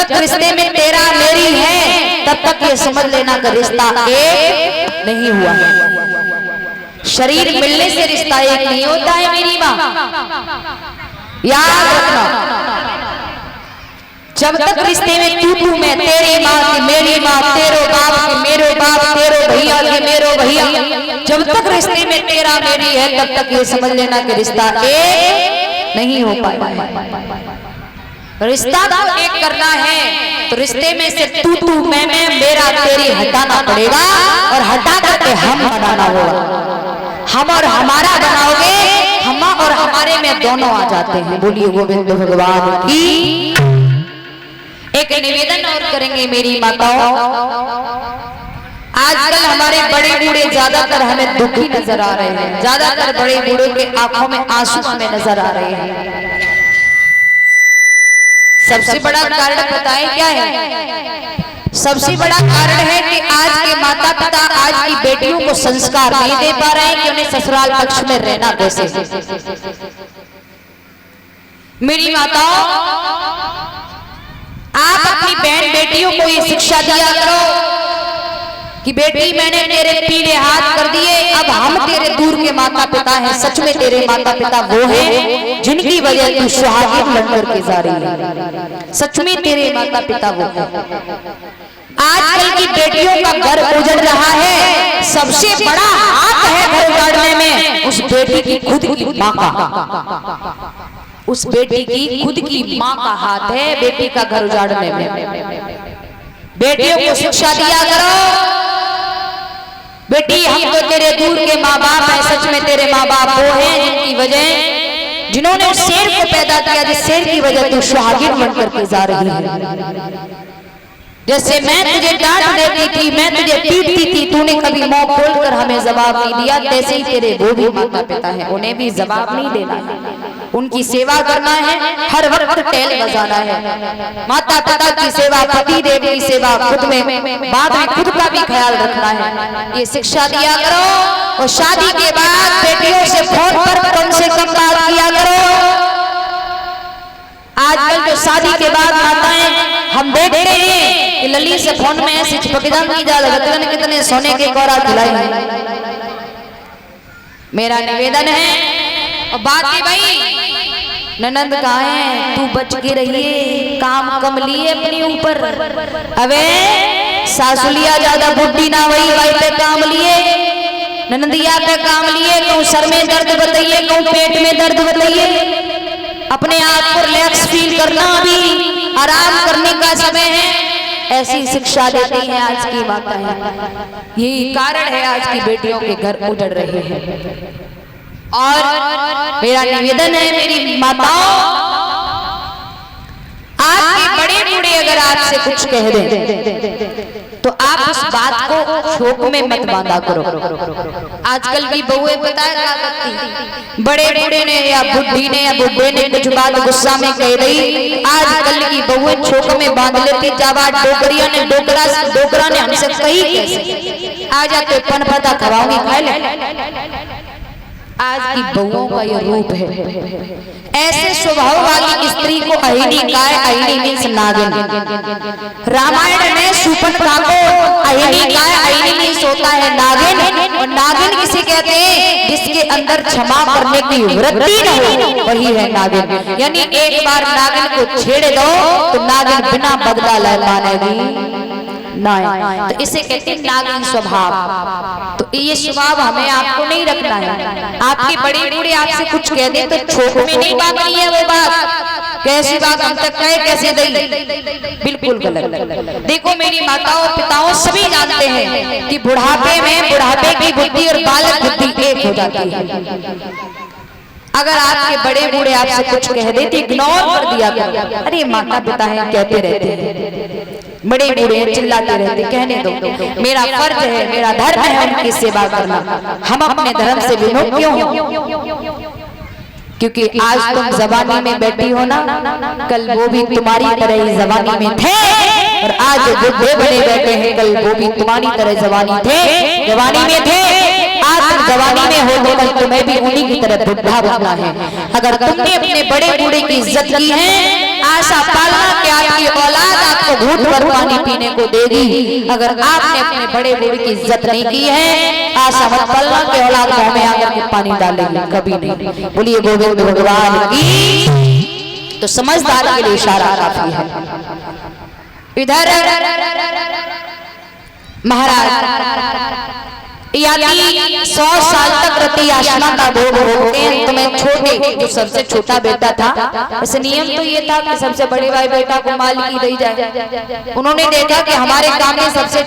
तक रिश्ते में तेरा मेरी है तब तक ये समझ लेना कि रिश्ता एक नहीं हुआ है। शरीर मिलने से रिश्ता एक नहीं होता है मेरी माँ, याद रखना। जब तक रिश्ते में तू मैं, तेरी माँ की मेरी माँ, तेरो बाप के मेरो बाप, तेरो भैया के मेरो भैया, जब तक रिश्ते में तेरा मेरी है तब तक ये समझ लेना कि रिश्ता एक नहीं हो पाएगा। रिश्ता को एक करना है तो रिश्ते में से तू मैं मेरा तेरी हटाना पड़ेगा और हटा करके हम बनाना होगा। हम और हमारा बनाओगे, हम और हमारे में दोनों आ जाते हैं। बोलिए गोविंद भगवान की। एक निवेदन और करेंगे मेरी माताओं। आजकल हमारे बड़े बूढ़े ज्यादातर हमें दुखी नजर आ रहे हैं, ज्यादातर बड़े बूढ़ों के आंखों में आंसू हमें नजर आ रहे हैं। सबसे बड़ा कारण पता है क्या है? सबसे बड़ा कारण है कि आज के माता पिता आज की बेटियों को संस्कार नहीं दे पा रहे हैं कि उन्हें ससुराल पक्ष में रहना कैसे। मेरी माताओं, आप अपनी बहन बेटियों को ये शिक्षा दिया करो कि बेटी मैंने तेरे पीले हाथ कर दिए, अब हम तेरे दूर के माता पिता हैं। सच में तेरे माता पिता वो हैं जिनकी वजह तू सुहागिन बनकर के जा रही है। सच में तेरे माता पिता वो हैं। आजकल की बेटियों का घर उजड़ रहा है, सबसे बड़ा हाथ है घर उजाड़ने में उस बेटी की खुद की माँ का। उस बेटी की खुद की माँ का हाथ है बेटी का घर उजाड़ने में। बेटियों को शिक्षा दिया करो, बेटी हम तो तेरे दूर के माँ बाप हैं। सच में तेरे माँ बाप वो हैं जिनकी वजह, जिन्होंने उस शेर को पैदा किया जिस शेर की वजह तू सुहागिन बनकर के जा रही है। जैसे मैं तुझे डांट देती थी, मैं तुझे पीटती थी, तूने कभी मुंह खोलकर हमें जवाब नहीं दिया, तैसे ही तेरे वो भी माता पिता हैं, उन्हें भी जवाब नहीं देना है, उनकी सेवा करना है, हर वक्त टेल बजाना है। माता पिता की सेवा, पति देव की सेवा, खुद में बाद में खुद का भी ख्याल रखना है। ये शिक्षा दिया करो। और शादी के बाद बेटियों से फोन पर कम से कम बात किया करो। आजकल जो शादी के बाद माताएं हम देखते हैं कि लली से फोन में ऐसी चिपकदान की जा लगन कितने सोने के कोरा दिलाई। मेरा निवेदन है और बात है भाई, ननंद कहाँ है, तू बच के रहिए, काम कम लिए अपने ऊपर। अबे सासुलिया ज्यादा बुद्धि ना वही भाई पे काम लिए, ननदिया पे काम लिए। कहूँ सर में दर्द बताइए, कहूँ पेट में दर्द बताइए। अपने आप को रिलैक्स फील करना, अभी आराम करने का समय है। ऐसी शिक्षा देती हैं आज की माताएं। यही कारण है आज की बेटियों के घर उजड़ रहे हैं। और मेरा निवेदन है मेरी माताओं, आपके बड़े बूढ़े अगर आपसे कुछ कह दें तो आप उस बात को शोक में मत बांधा करो। आजकल की बहुएं पता है क्या करती, बड़े बूढ़े ने या बुढ़ी ने या बुढ़े ने कुछ बात गुस्सा में कह रही, आजकल की बहुएं शोक में बांध लेती। जावा डोकरिया ने डोकरा ने हमसे कही कैसे, आ जाते पन पता खवाऊंगी खा ले। आज की बहुओं का यह रूप है। ऐसे स्वभाव वाली स्त्री को अहिनी काय, अहिनी मीन्स नागिन। रामायण में शूर्पणखा को अहिनी काय, अहिनी मीन्स होता है नागिन। और नागिन किसे कहते हैं, जिसके अंदर क्षमा करने की वृत्ति न हो, वही है नागिन। यानी एक बार नागिन को छेड़ दो तो नागिन बिना बदला ले पाएगी ना। तो इसे कहते हैं नागिन स्वभाव। तो ये स्वभाव हमें आपको नहीं रखना है। आपके बड़े बूढ़े आपसे कुछ कह दे तो छोट में नहीं बांधनी है वो बात। कैसी बात हम तक कहे कैसे दई, बिल्कुल गलत। देखो मेरी माताओं पिताओं सभी जानते हैं कि बुढ़ापे में बुढ़ापे की बुद्धि और बालक बुद्धि एक हो जाती है। अगर आपके बड़े बूढ़े आपसे कुछ कह देते इग्नोर कर दिया करो। अरे माता पिता है कहते रहते हैं, बड़े बूढ़े चिल्लाते रहते, कहने दो। मेरा फर्ज है, मेरा धर्म है उनकी सेवा करना। हम अपने धर्म से विमुख क्यों हो? क्योंकि आज तुम जवानी में बैठी हो ना, कल वो भी तुम्हारी तरह ही जवानी में थे। और आज बुढ़े बड़े बैठे हैं, कल वो भी तुम्हारी तरह जवानी में थे। आज तुम जवानी में हो तो कल तुम्हें भी उन्हीं की तरह बुढ़ा बनना है। अगर तुमने अपने बड़े बूढ़े की इज्जत की है, आशा पालना कि आपकी औलाद घूंट भर पानी पीने को देगी। अगर आपने अपने बड़े बूढ़े की इज्जत नहीं की है, आशा मत करना कि औलाद मुंह में आकर के पानी डालेगी, कभी नहीं। बोलिए गोविंद भगवान की। तो समझदार के लिए इशारा काफी है। इधर महाराज यानी 100 साल तक रति आशना का भोग होते हैं। तो मैं छोटे जो सबसे छोटा बेटा था, वैसे नियम तो ये था कि सबसे बड़े भाई बेटा को माल की रही जाए। उन्होंने देखा कि हमारे काम में सबसे